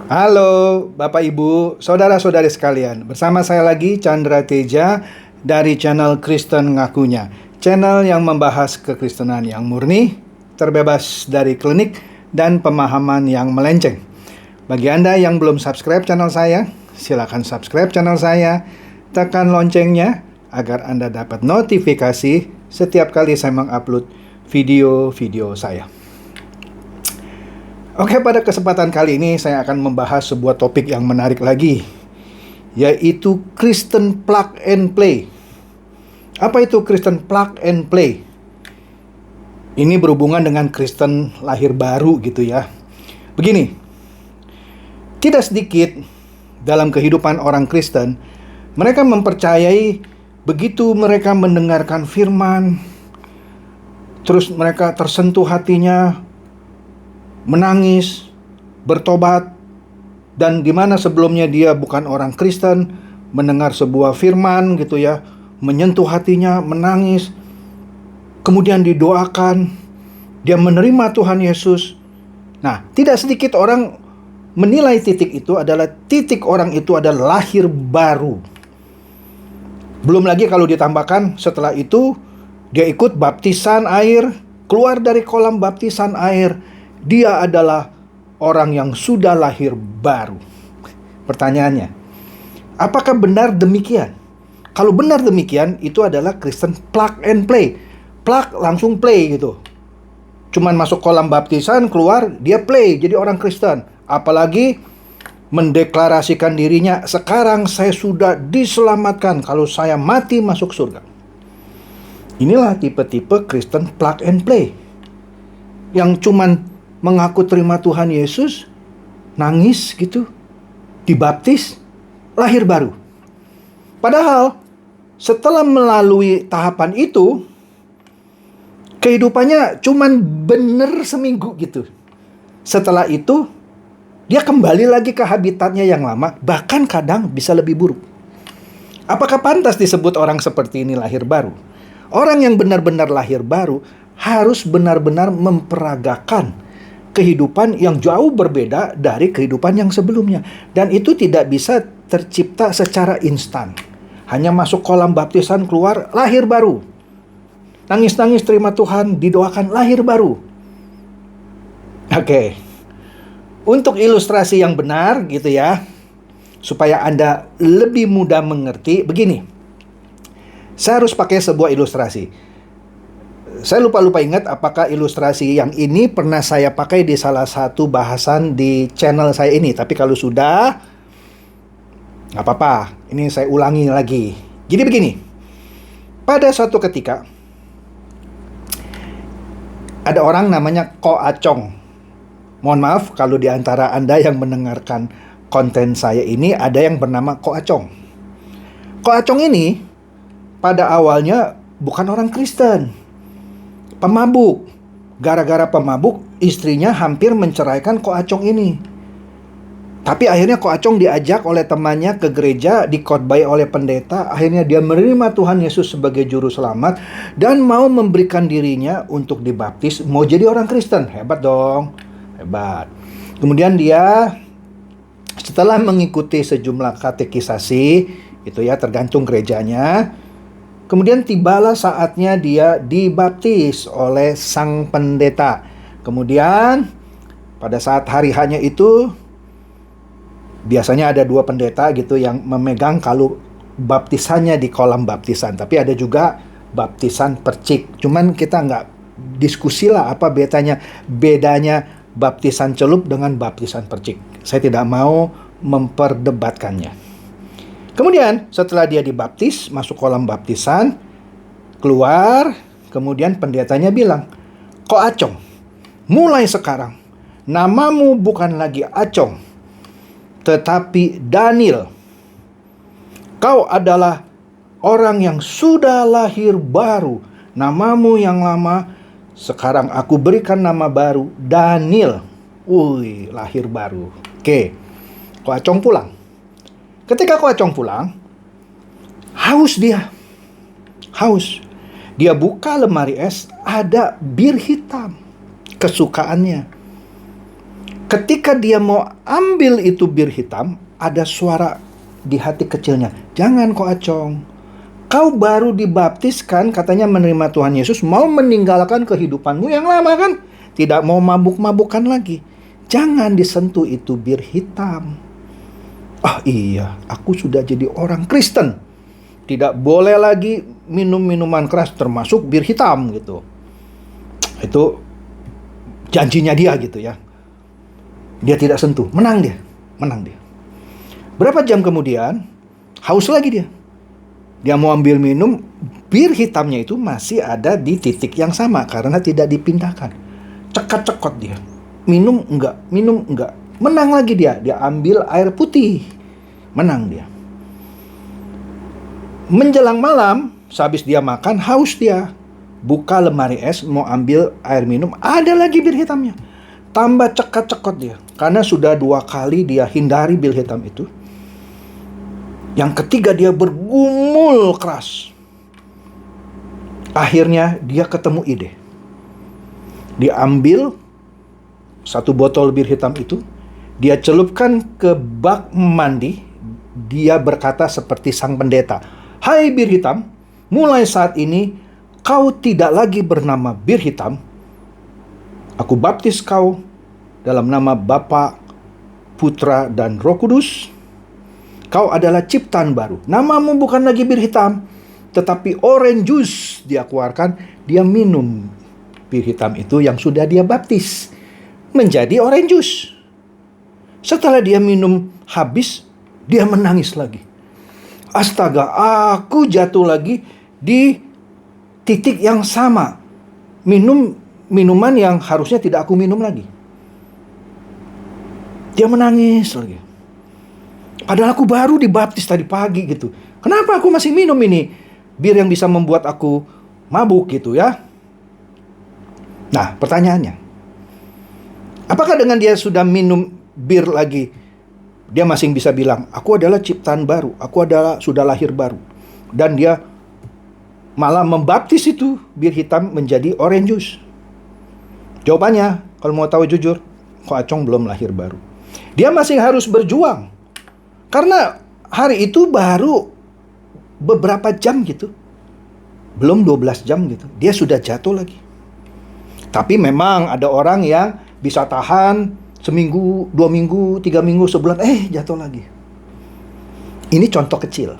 Halo Bapak Ibu, saudara-saudari sekalian. Bersama saya lagi Chandra Teja dari channel Kristen Ngakunya. Channel yang membahas kekristenan yang murni, terbebas dari klinik dan pemahaman yang melenceng. Bagi Anda yang belum subscribe channel saya, silakan subscribe channel saya. Tekan loncengnya agar Anda dapat notifikasi setiap kali saya mengupload video-video saya. Oke, pada kesempatan kali ini saya akan membahas sebuah topik yang menarik lagi, yaitu Kristen Plug and Play. Apa itu Kristen Plug and Play? Ini berhubungan dengan Kristen lahir baru gitu ya. Begini, tidak sedikit dalam kehidupan orang Kristen, mereka mempercayai begitu mereka mendengarkan firman, terus mereka tersentuh hatinya, menangis, bertobat, dan di mana sebelumnya dia bukan orang Kristen, mendengar sebuah firman gitu ya, menyentuh hatinya, menangis, kemudian didoakan, dia menerima Tuhan Yesus. Nah, tidak sedikit orang menilai titik itu adalah titik orang itu adalah lahir baru. Belum lagi kalau ditambahkan setelah itu dia ikut baptisan air, keluar dari kolam baptisan air, dia adalah orang yang sudah lahir baru. Pertanyaannya, apakah benar demikian? Kalau benar demikian, itu adalah Kristen plug and play. Plug langsung play gitu. Cuman masuk kolam baptisan, keluar, dia play jadi orang Kristen. Apalagi mendeklarasikan dirinya, sekarang saya sudah diselamatkan, kalau saya mati masuk surga. Inilah tipe-tipe Kristen plug and play, yang cuman mengaku terima Tuhan Yesus, nangis gitu, dibaptis, lahir baru. Padahal setelah melalui tahapan itu, kehidupannya cuman bener seminggu gitu. Setelah itu, dia kembali lagi ke habitatnya yang lama, bahkan kadang bisa lebih buruk. Apakah pantas disebut orang seperti ini lahir baru? Orang yang benar-benar lahir baru harus benar-benar memperagakan kehidupan yang jauh berbeda dari kehidupan yang sebelumnya. Dan itu tidak bisa tercipta secara instan. Hanya masuk kolam baptisan, keluar, lahir baru. Nangis-nangis terima Tuhan, didoakan, lahir baru. Oke. Untuk ilustrasi yang benar gitu ya, supaya Anda lebih mudah mengerti, begini. Saya harus pakai sebuah ilustrasi. Saya lupa ingat apakah ilustrasi yang ini pernah saya pakai di salah satu bahasan di channel saya ini. Tapi kalau sudah, nggak apa-apa. Ini saya ulangi lagi. Jadi begini. Pada suatu ketika, ada orang namanya Ko Acong. Mohon maaf kalau di antara Anda yang mendengarkan konten saya ini ada yang bernama Ko Acong. Ko Acong ini pada awalnya bukan orang Kristen. Pemabuk. Gara-gara pemabuk, istrinya hampir menceraikan Ko Acong ini. Tapi akhirnya Ko Acong diajak oleh temannya ke gereja, dikhotbah oleh pendeta. Akhirnya dia menerima Tuhan Yesus sebagai juru selamat dan mau memberikan dirinya untuk dibaptis, mau jadi orang Kristen. Hebat dong, hebat. Kemudian dia setelah mengikuti sejumlah katekisasi, itu ya tergantung gerejanya, kemudian tibalah saatnya dia dibaptis oleh sang pendeta. Kemudian pada saat hari hanya itu, biasanya ada dua pendeta gitu yang memegang kalung baptisannya di kolam baptisan. Tapi ada juga baptisan percik. Cuman kita nggak diskusi lah apa bedanya baptisan celup dengan baptisan percik. Saya tidak mau memperdebatkannya. Kemudian setelah dia dibaptis, masuk kolam baptisan, keluar, kemudian pendetanya bilang, Ko Acong, mulai sekarang namamu bukan lagi Acong, tetapi Daniel. Kau adalah orang yang sudah lahir baru. Namamu yang lama, sekarang aku berikan nama baru, Daniel. Wih, lahir baru. Oke, Ko Acong pulang. Ketika Ko Acong pulang, haus dia. Haus. Dia buka lemari es, ada bir hitam. Kesukaannya. Ketika dia mau ambil itu bir hitam, ada suara di hati kecilnya, "Jangan kok Acong, kau baru dibaptiskan, katanya menerima Tuhan Yesus, mau meninggalkan kehidupanmu yang lama kan? Tidak mau mabuk-mabukan lagi. Jangan disentuh itu bir hitam." Ah iya, aku sudah jadi orang Kristen. Tidak boleh lagi minum minuman keras, termasuk bir hitam gitu. Itu janjinya dia gitu ya. Dia tidak sentuh, menang dia. Berapa jam kemudian, haus lagi dia. Dia mau ambil minum, bir hitamnya itu masih ada di titik yang sama karena tidak dipindahkan. Cekat-cekot dia. Minum enggak. Menang lagi dia ambil air putih. Menang dia. Menjelang malam, sehabis dia makan, haus dia. Buka lemari es, mau ambil air minum, ada lagi bir hitamnya. Tambah cekat-cekot dia. Karena sudah 2 kali dia hindari bir hitam itu. Yang ketiga dia bergumul keras. Akhirnya dia ketemu ide. Dia ambil 1 botol bir hitam itu, dia celupkan ke bak mandi. Dia berkata seperti sang pendeta, "Hai bir hitam, mulai saat ini kau tidak lagi bernama bir hitam. Aku baptis kau dalam nama Bapa, Putra, dan Roh Kudus. Kau adalah ciptaan baru. Namamu bukan lagi bir hitam, tetapi orange juice." Dia keluarkan, dia minum bir hitam itu yang sudah dia baptis menjadi orange juice. Setelah dia minum habis, dia menangis lagi. Astaga, aku jatuh lagi di titik yang sama. Minum minuman yang harusnya tidak aku minum lagi. Dia menangis lagi. Padahal aku baru dibaptis tadi pagi gitu. Kenapa aku masih minum ini bir yang bisa membuat aku mabuk gitu ya? Nah, pertanyaannya, apakah dengan dia sudah minum bir lagi, dia masih bisa bilang, "Aku adalah ciptaan baru, aku adalah sudah lahir baru." Dan dia malah membaptis itu bir hitam menjadi orange juice. Jawabannya, kalau mau tahu jujur, Ko Acong belum lahir baru. Dia masih harus berjuang. Karena hari itu baru beberapa jam gitu. Belum 12 jam gitu. Dia sudah jatuh lagi. Tapi memang ada orang yang bisa tahan seminggu, 2 minggu, 3 minggu, sebulan, jatuh lagi. Ini contoh kecil.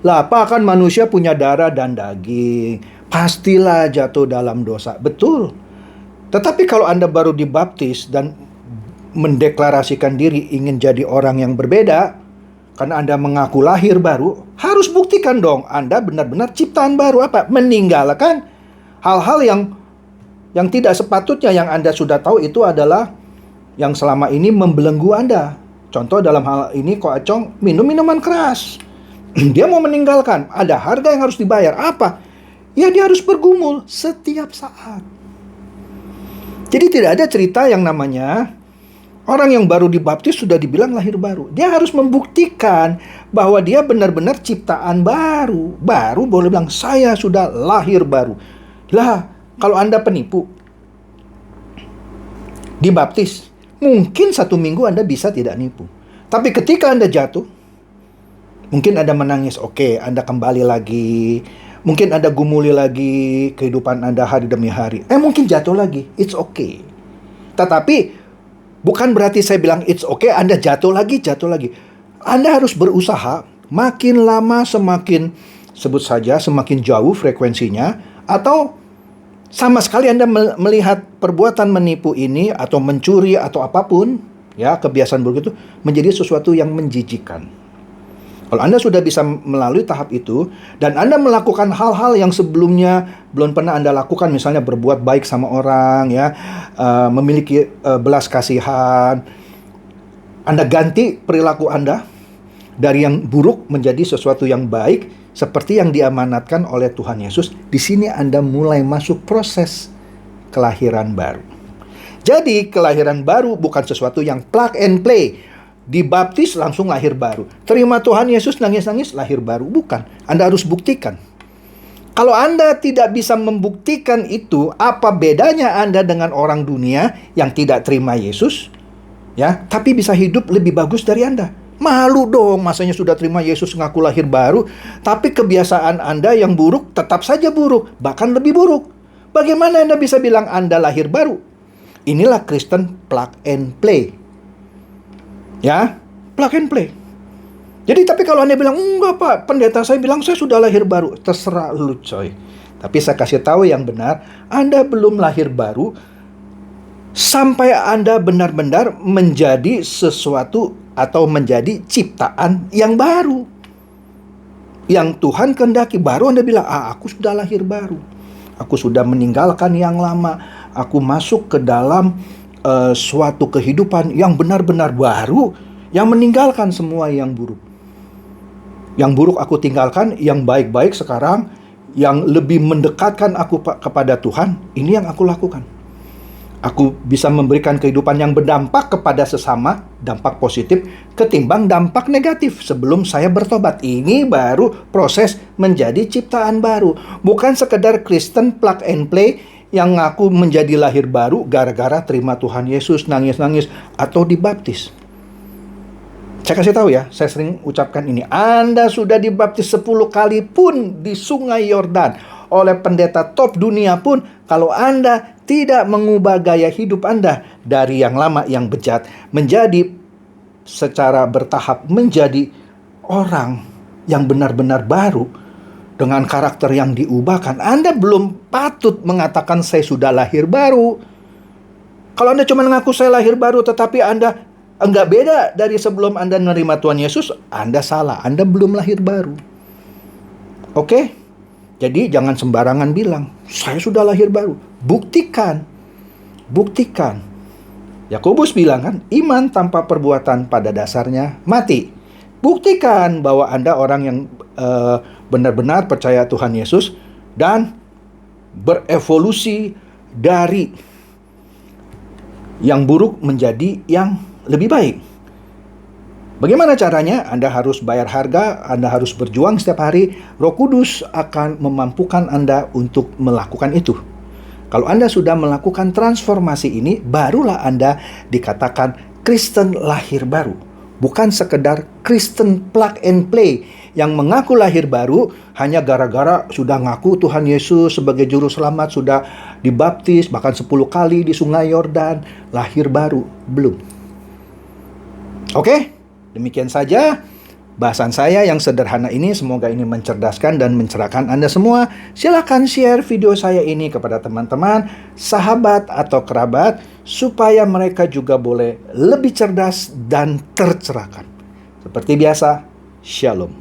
Lah, apa kan manusia punya darah dan daging? Pastilah jatuh dalam dosa. Betul. Tetapi kalau Anda baru dibaptis dan mendeklarasikan diri ingin jadi orang yang berbeda, karena Anda mengaku lahir baru, harus buktikan dong Anda benar-benar ciptaan baru. Apa? Meninggalkan hal-hal yang tidak sepatutnya, yang Anda sudah tahu itu adalah yang selama ini membelenggu Anda. Contoh dalam hal ini Ko Acong minum minuman keras. Dia mau meninggalkan, ada harga yang harus dibayar. Apa? Ya dia harus bergumul setiap saat. Jadi tidak ada cerita yang namanya orang yang baru dibaptis sudah dibilang lahir baru. Dia harus membuktikan bahwa dia benar-benar ciptaan baru. Baru boleh bilang, "Saya sudah lahir baru." Lah, kalau Anda penipu, dibaptis, mungkin 1 minggu Anda bisa tidak nipu. Tapi ketika Anda jatuh, mungkin Anda menangis, oke, Anda kembali lagi. Mungkin Anda gumuli lagi kehidupan Anda hari demi hari. Mungkin jatuh lagi, it's okay. Tetapi bukan berarti saya bilang it's okay, Anda jatuh lagi. Anda harus berusaha, makin lama semakin, sebut saja semakin jauh frekuensinya, atau sama sekali Anda melihat perbuatan menipu ini, atau mencuri, atau apapun, ya kebiasaan buruk itu, menjadi sesuatu yang menjijikkan. Kalau Anda sudah bisa melalui tahap itu, dan Anda melakukan hal-hal yang sebelumnya belum pernah Anda lakukan, misalnya berbuat baik sama orang, ya, memiliki belas kasihan, Anda ganti perilaku Anda dari yang buruk menjadi sesuatu yang baik, seperti yang diamanatkan oleh Tuhan Yesus. Di sini Anda mulai masuk proses kelahiran baru. Jadi kelahiran baru bukan sesuatu yang plug and play. Dibaptis langsung lahir baru. Terima Tuhan Yesus, nangis-nangis lahir baru. Bukan. Anda harus buktikan. Kalau Anda tidak bisa membuktikan itu, apa bedanya Anda dengan orang dunia yang tidak terima Yesus? Ya, tapi bisa hidup lebih bagus dari Anda. Malu dong, masanya sudah terima Yesus ngaku lahir baru, tapi kebiasaan Anda yang buruk tetap saja buruk, bahkan lebih buruk. Bagaimana Anda bisa bilang Anda lahir baru? Inilah Kristen plug and play. Ya, plug and play. Jadi tapi kalau Anda bilang, enggak Pak, pendeta saya bilang saya sudah lahir baru. Terserah lu coy. Tapi saya kasih tahu yang benar, Anda belum lahir baru sampai Anda benar-benar menjadi sesuatu atau menjadi ciptaan yang baru. Yang Tuhan kehendaki, baru Anda bilang, aku sudah lahir baru. Aku sudah meninggalkan yang lama. Aku masuk ke dalam suatu kehidupan yang benar-benar baru, yang meninggalkan semua yang buruk. Yang buruk aku tinggalkan, yang baik-baik sekarang, yang lebih mendekatkan aku kepada Tuhan, ini yang aku lakukan. Aku bisa memberikan kehidupan yang berdampak kepada sesama, dampak positif, ketimbang dampak negatif sebelum saya bertobat. Ini baru proses menjadi ciptaan baru. Bukan sekedar Kristen plug and play yang ngaku menjadi lahir baru gara-gara terima Tuhan Yesus, nangis-nangis, atau dibaptis. Saya kasih tahu ya, saya sering ucapkan ini. Anda sudah dibaptis 10 kali pun di Sungai Yordan oleh pendeta top dunia pun, kalau Anda tidak mengubah gaya hidup Anda dari yang lama yang bejat menjadi secara bertahap menjadi orang yang benar-benar baru dengan karakter yang diubahkan, Anda belum patut mengatakan saya sudah lahir baru. Kalau Anda cuma mengaku saya lahir baru tetapi Anda enggak beda dari sebelum Anda menerima Tuhan Yesus, Anda salah, Anda belum lahir baru. Oke? Jadi jangan sembarangan bilang, saya sudah lahir baru. Buktikan. Buktikan. Yakobus bilang kan, iman tanpa perbuatan pada dasarnya mati. Buktikan bahwa Anda orang yang benar-benar percaya Tuhan Yesus dan berevolusi dari yang buruk menjadi yang lebih baik. Bagaimana caranya? Anda harus bayar harga, Anda harus berjuang setiap hari. Roh Kudus akan memampukan Anda untuk melakukan itu. Kalau Anda sudah melakukan transformasi ini, barulah Anda dikatakan Kristen lahir baru. Bukan sekedar Kristen plug and play yang mengaku lahir baru hanya gara-gara sudah ngaku Tuhan Yesus sebagai juru selamat, sudah dibaptis bahkan 10 kali di Sungai Yordan, lahir baru. Belum. Oke? Demikian saja bahasan saya yang sederhana ini. Semoga ini mencerdaskan dan mencerahkan Anda semua. Silakan share video saya ini kepada teman-teman, sahabat atau kerabat, supaya mereka juga boleh lebih cerdas dan tercerahkan. Seperti biasa, Shalom.